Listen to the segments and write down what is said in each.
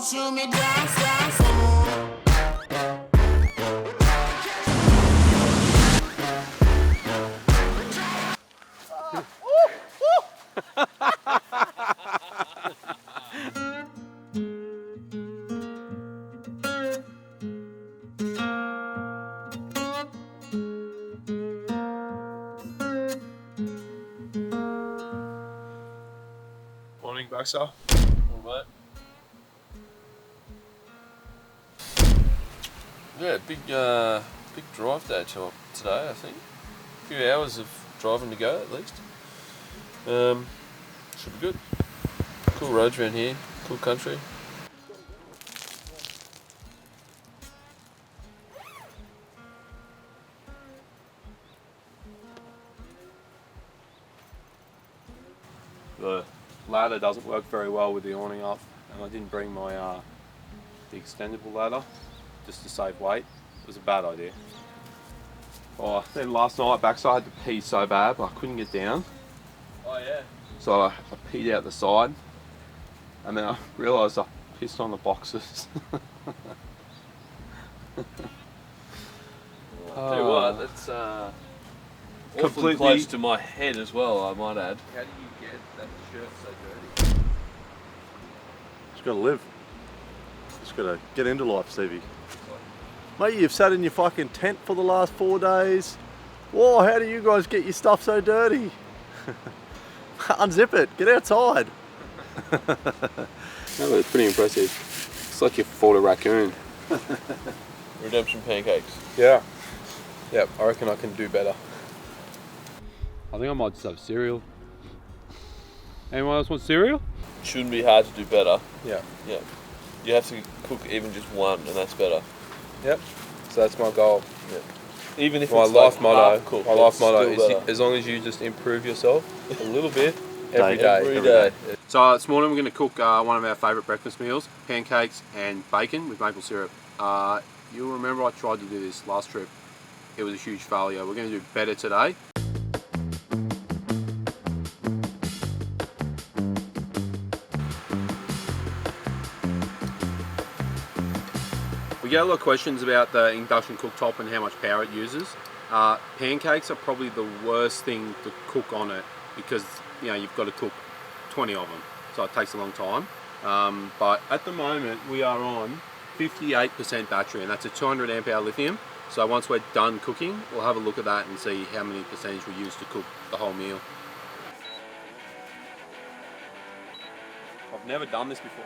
shoot me down, down, down. Morning, Baxter. Alright. Yeah, big drive day today, I think. A few hours of driving to go at least. Should be good. Cool roads around here, cool country. The ladder doesn't work very well with the awning up, and I didn't bring my the extendable ladder just to save weight. It was a bad idea. Oh, then last night backside I had to pee so bad, but I couldn't get down. Oh yeah. So I peed out the side, and then I realised I pissed on the boxes. Tell you what, that's awfully Completely- close to my head as well, I might add. How do you get that shirt so dirty? Just gotta live. Just gotta get into life, Stevie. Mate, you've sat in your fucking tent for the last 4 days. Whoa, how do you guys get your stuff so dirty? Unzip it, get outside. No, it's pretty impressive. It's like you fought a raccoon. Redemption pancakes. Yeah. Yep, I reckon I can do better. I think I might just have cereal. Anyone else want cereal? Shouldn't be hard to do better. Yeah. Yeah. You have to cook even just one, and that's better. Yep. So that's my goal. Yeah. Even if My it's life like motto. half cooked, My life it's motto still is better. as long as you just improve yourself a little bit every day. Every day. So this morning we're going to cook one of our favourite breakfast meals, pancakes and bacon with maple syrup. You'll remember I tried to do this last trip. It was a huge failure. We're going to do better today. We get a lot of questions about the induction cooktop and how much power it uses. Pancakes are probably the worst thing to cook on it because you've got to cook 20 of them, so it takes a long time. But at the moment we are on 58% battery, and that's a 200 amp hour lithium. So once we're done cooking, we'll have a look at that and see how many percentage we use to cook the whole meal. I've never done this before.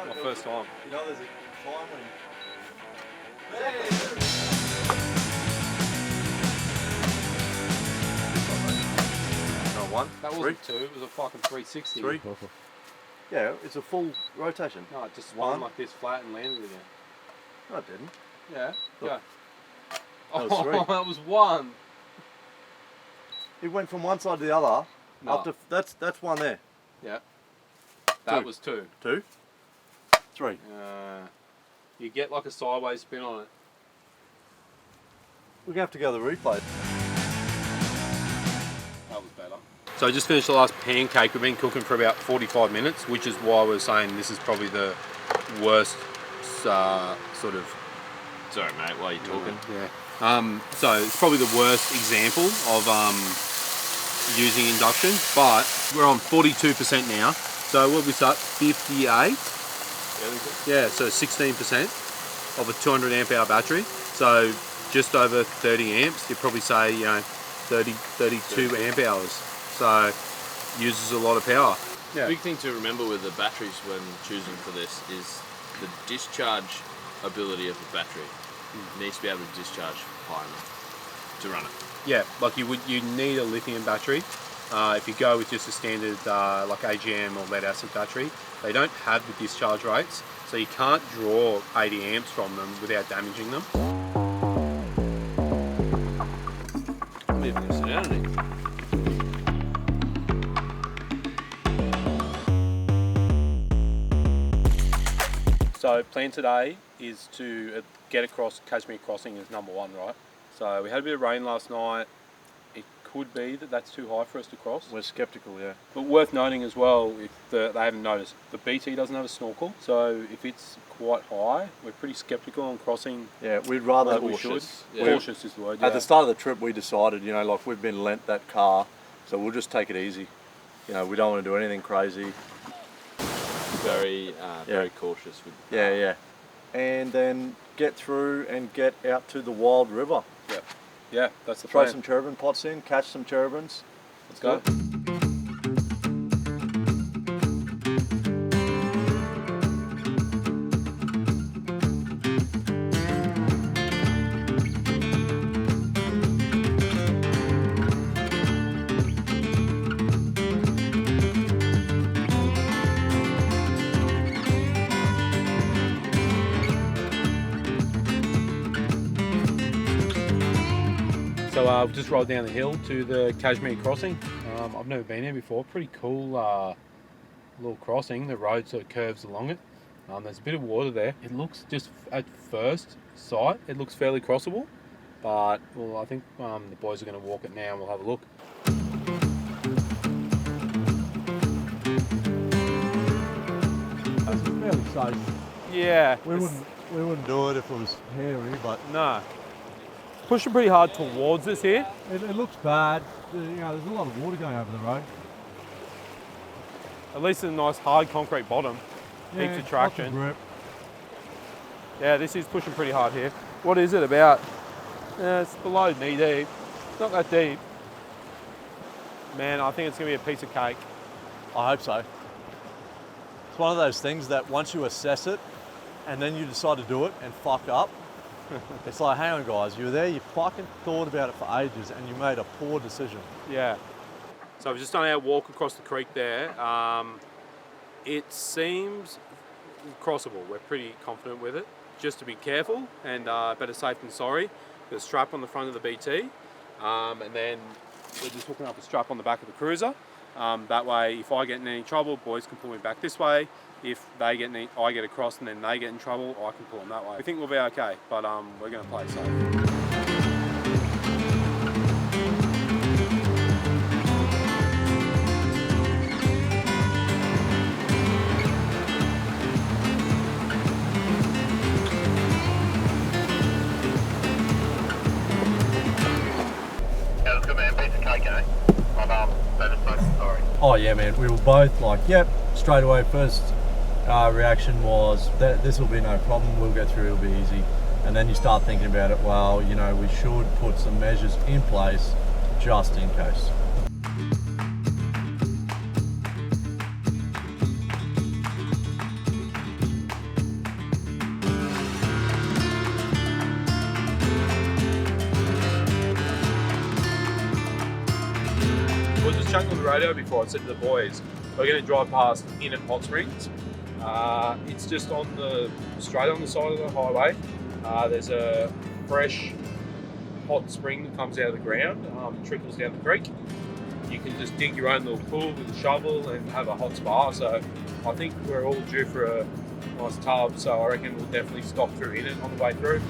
My first time. You know, there's a time when... One, That wasn't two, it was a fucking 360. three. Yeah, it's a full rotation. No, it just swung like this flat and landed again. No, it didn't. Yeah, Look. go. That was three. That was one. It went from one side to the other. No. Up to that's one there. Yeah. That Two. was two. Two. Three. You get like a sideways spin on it. We're gonna have to go to the replay. That was better. So I just finished the last pancake. We've been cooking for about 45 minutes, which is why we're saying this is probably the worst sort of... Sorry, mate, while you're talking. Yeah. So it's probably the worst example of using induction, but we're on 42% now. So what we start? 58. Yeah, so 16% of a 200 amp hour battery. So just over 30 amps. You'd probably say 30, 32 amp hours. So uses a lot of power. Yeah. Big thing to remember with the batteries when choosing for this is the discharge ability of the battery. It needs to be able to discharge high enough to run it. Yeah, like you need a lithium battery. If you go with just a standard like AGM or lead acid battery, they don't have the discharge rates, so you can't draw 80 amps from them without damaging them. I'm even going to sit down in it. So plan today is to get across Kashmir Crossing as number one, right? So we had a bit of rain last night. It could be that that's too high for us to cross. We're sceptical, yeah. But worth noting as well, if they haven't noticed, the BT doesn't have a snorkel, so if it's quite high, we're pretty sceptical on crossing. Yeah, we'd rather Cautious. We should. Yeah. Cautious is the word. At the start of the trip, we decided, you know, like we've been lent that car, so we'll just take it easy. You know, we don't want to do anything crazy. Very cautious with. Yeah. And then get through and get out to the Wild River. Yeah, that's the Throw plan. some cherubin pots in, catch some cherubins. Let's go. So we've just rolled down the hill to the Kashmir crossing. I've never been here before. Pretty cool little crossing. The road sort of curves along it. There's a bit of water there. It looks just at first sight, it looks fairly crossable. But well, I think the boys are going to walk it now and we'll have a look. It's fairly safe. Yeah. We wouldn't do it if it was hairy, but No. Pushing pretty hard towards us here. it looks bad. You know, there's a lot of water going over the road. At least it's a nice hard concrete bottom. Heaps of traction. Grip. Yeah, this is pushing pretty hard here. What is it about? It's below knee deep. It's not that deep. Man, I think it's going to be a piece of cake. I hope so. It's one of those things that once you assess it and then you decide to do it and fuck up, it's like, hang on guys, you were there, you fucking thought about it for ages and you made a poor decision. Yeah. So we've just done our walk across the creek there. It seems crossable. We're pretty confident with it. Just to be careful and better safe than sorry. There's a strap on the front of the BT and then we're just hooking up a strap on the back of the cruiser. That way, if I get in any trouble, boys can pull me back this way. If they get I get across and then they get in trouble, I can pull them that way. We think we'll be okay, but we're going to play safe. Oh yeah, man, we were both like, yep, straight away. First reaction was that this will be no problem, we'll get through, it'll be easy. And then you start thinking about it, well, you know, we should put some measures in place just in case. I was just chatting on the radio before. I said to the boys, we're going to drive past Innot Hot Springs. It's just straight on the side of the highway. There's a fresh hot spring that comes out of the ground, trickles down the creek. You can just dig your own little pool with a shovel and have a hot spa. So I think we're all due for a nice tub. So I reckon we'll definitely stop through Innot on the way through.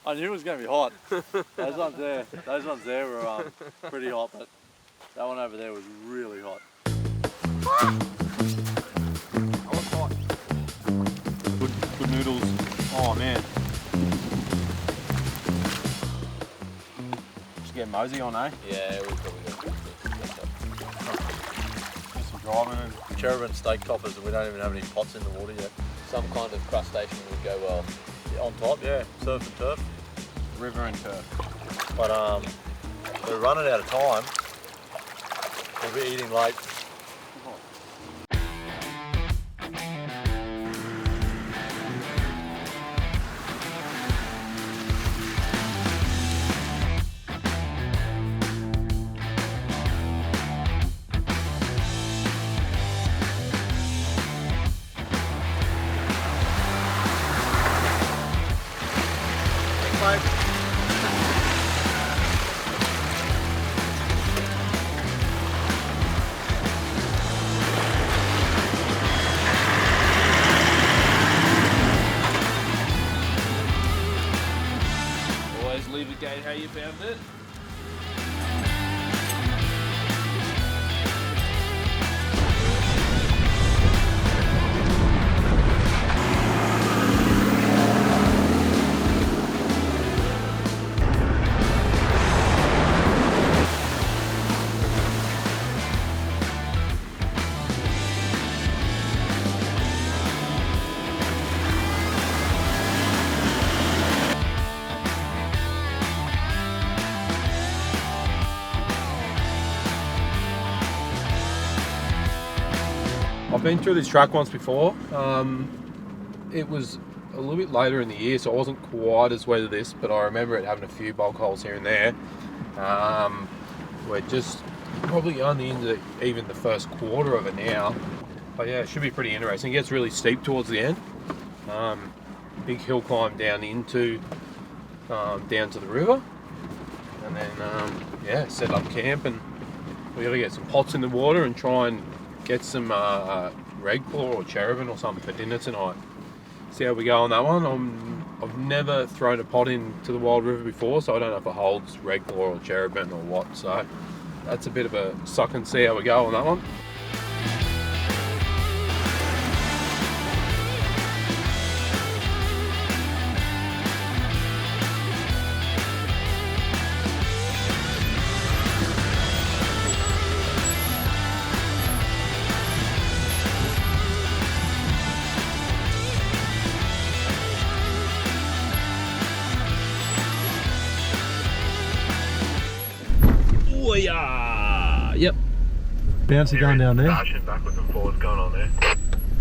I knew it was going to be hot. Those ones there were pretty hot, but that one over there was really hot. That was hot. Good noodles. Oh man. Just get mosey on, eh? Yeah, we probably got to Do some driving and Cherubin steak toppers, and we don't even have any pots in the water yet. some kind of crustacean would go well. On top, yeah, surf and turf. river and turf. But we're running out of time. We'll be eating late. Always leave a gate how you found it. I've been through this track once before. It was a little bit later in the year, so it wasn't quite as wet as this, but I remember it having a few bog holes here and there. We're just probably only into even the first quarter of it now. But yeah, it should be pretty interesting. It gets really steep towards the end. Big hill climb down into down to the river, and then yeah, set up camp, and we got to get some pots in the water and try and get some red claw or cherubin or something for dinner tonight. See how we go on that one. I've never thrown a pot into the wild river before, so I don't know if it holds red claw or cherubin or what. So that's a bit of a suck and see how we go on that one. Oh yeah, yep. Bouncy going down there. Bashing backwards and forwards going on there.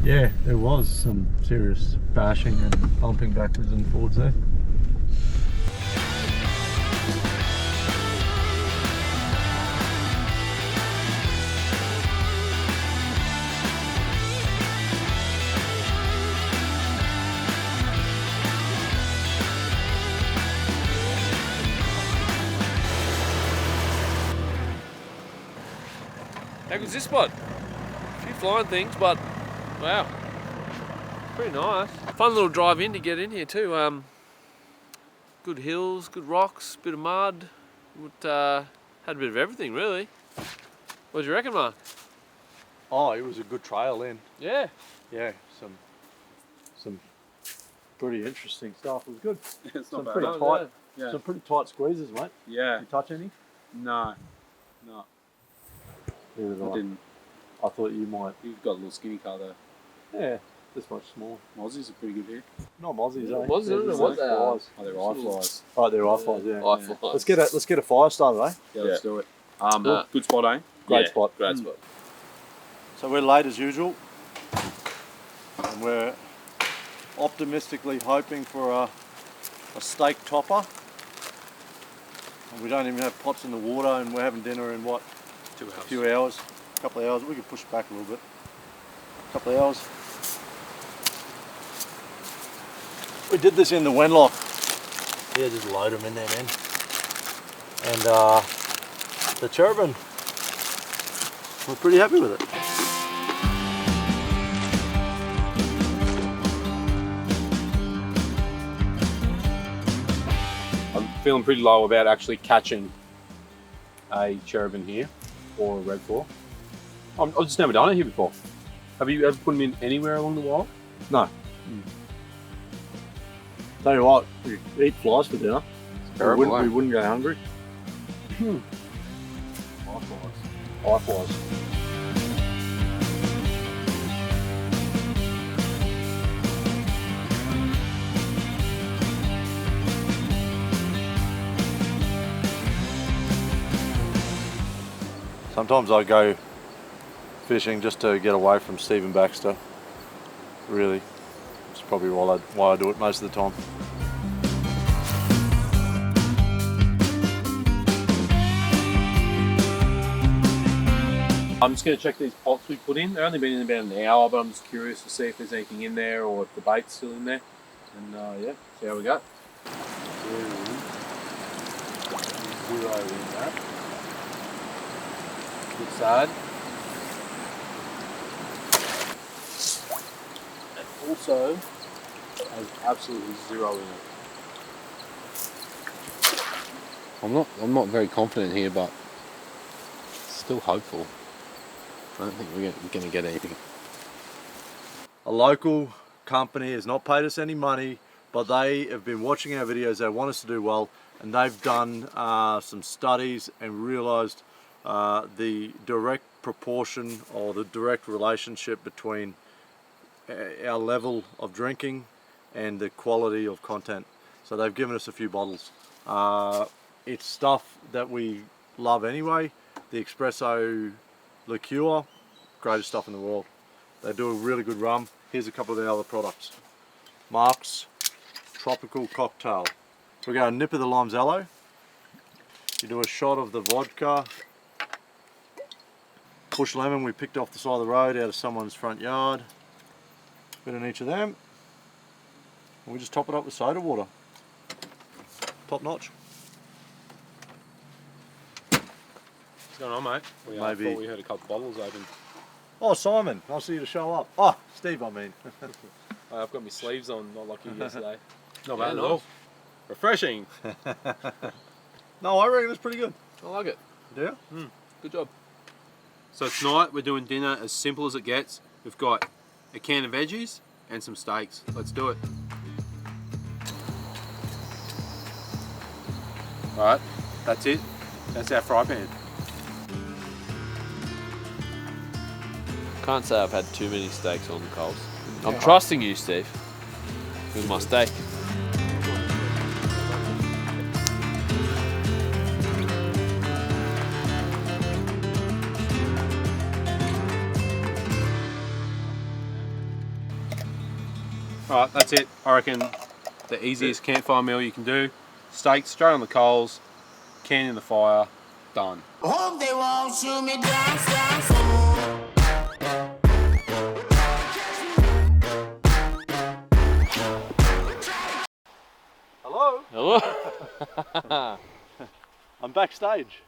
Yeah, there was some serious bashing and bumping backwards and forwards there. How good's this spot? A few flying things, but wow, pretty nice. Fun little drive in to get in here too. Good hills, good rocks, bit of mud. Had a bit of everything really. What do you reckon, Mark? Oh, it was a good trail in. Yeah. Yeah, some pretty interesting stuff. It was good. It's Some not pretty bad. tight, Yeah. some pretty tight squeezes, mate. Yeah. Did you touch any? No. Neither did I didn't. I thought you might. You've got a little skinny car though. Yeah, this much smaller. Aussies are pretty good here. Not Mozzies, eh? Mozzies, I don't know They're what they are. flies. Oh, they're eye flies. Oh, they're eye flies, yeah. Eye flies. Let's get a fire started, eh? Yeah, let's do it. Nah. Good spot, eh? Great Yeah, spot. Great spot. So we're late as usual, and we're optimistically hoping for a steak topper. And we don't even have pots in the water, and we're having dinner in what? 2 hours. A few hours, a couple of hours. We could push it back a little bit. A couple of hours. We did this in the Wenlock. Yeah, just load them in there, man. And the cherubin, we're pretty happy with it. I'm feeling pretty low about actually catching a cherubin here or a red claw. I've just never done it here before. Have you ever put them in anywhere along the wild? No. Tell you what, we eat flies for dinner. terrible, we wouldn't go hungry. Eye flies. Sometimes I go fishing just to get away from Stephen Baxter. Really, it's probably why I do it most of the time. I'm just going to check these pots we put in. They've only been in about an hour, but I'm just curious to see if there's anything in there or if the bait's still in there. And yeah, see how we go. zero in that. Bit sad. And also has absolutely zero in it. I'm not very confident here, but still hopeful. I don't think we're going to get anything. A local company has not paid us any money, but they have been watching our videos. They want us to do well, and they've done some studies and realized the direct proportion or the direct relationship between our level of drinking and the quality of content. So they've given us a few bottles. It's stuff that we love anyway. The espresso liqueur, greatest stuff in the world. They do a really good rum. Here's a couple of the other products. Mark's Tropical Cocktail. We got a nip of the limoncello. You do a shot of the vodka. Bush lemon we picked off the side of the road out of someone's front yard. Bit in each of them. And we just top it up with soda water. Top notch. What's going on, mate? We thought we heard a couple of bottles open. Oh, Simon, nice of you to show up. Oh, Steve, I mean. I've got my sleeves on, not like you yesterday. Not Yeah, bad at nice. all. Refreshing. No, I reckon it's pretty good. I like it. Do you? Good job. So tonight we're doing dinner as simple as it gets. We've got a can of veggies and some steaks. Let's do it. Alright, that's it. That's our fry pan. Can't say I've had too many steaks on the coals. I'm trusting you, Steve, with my steak. Alright, that's it. I reckon the easiest campfire meal you can do. Steak straight on the coals, can in the fire, done. Hope they won't shoot me down. Hello? Hello. I'm backstage.